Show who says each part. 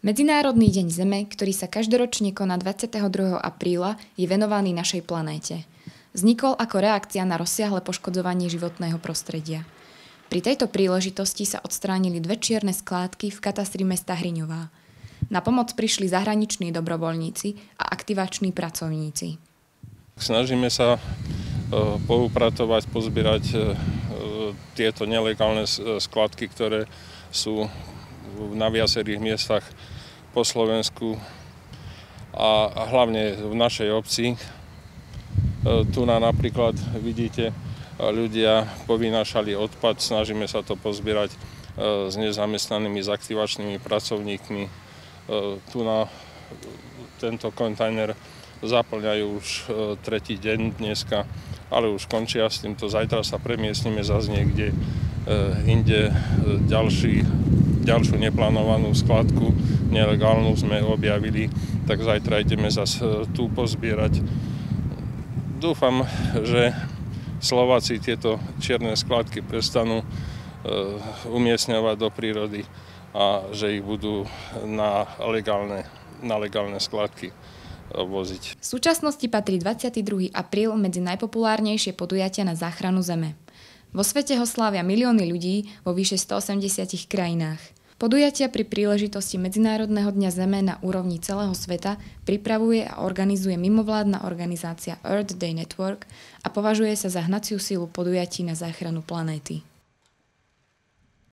Speaker 1: Medzinárodný deň Zeme, ktorý sa každoročne koná 22. apríla, je venovaný našej planéte. Vznikol ako reakcia na rozsiahle poškodzovanie životného prostredia. Pri tejto príležitosti sa odstránili 2 čierne skládky v katastri mesta Hriňová. Na pomoc prišli zahraniční dobrovoľníci a aktivační pracovníci.
Speaker 2: Snažíme sa poupratovať, pozbierať tieto nelegálne skladky, ktoré sú na viacerých miestach po Slovensku a hlavne v našej obci. Tu napríklad vidíte, ľudia povynášali odpad, snažíme sa to pozbierať s nezamestnanými, s aktivačnými pracovníkmi. Tu na tento kontajner zaplňajú už 3. deň dneska, ale už končia s týmto. Zajtra sa premiestnime zase niekde inde. Ďalšiu neplánovanú skladku, nelegálnu sme objavili, tak zajtra ideme zase tu pozbierať. Dúfam, že Slováci tieto čierne skladky prestanú umiestňovať do prírody a že ich budú na legálne skladky voziť.
Speaker 1: V súčasnosti patrí 22. apríl medzi najpopulárnejšie podujatia na záchranu Zeme. Vo svete ho slávia milióny ľudí vo vyše 180 krajinách. Podujatia pri príležitosti Medzinárodného dňa Zeme na úrovni celého sveta pripravuje a organizuje mimovládna organizácia Earth Day Network a považuje sa za hnaciu silu podujatí na záchranu planéty.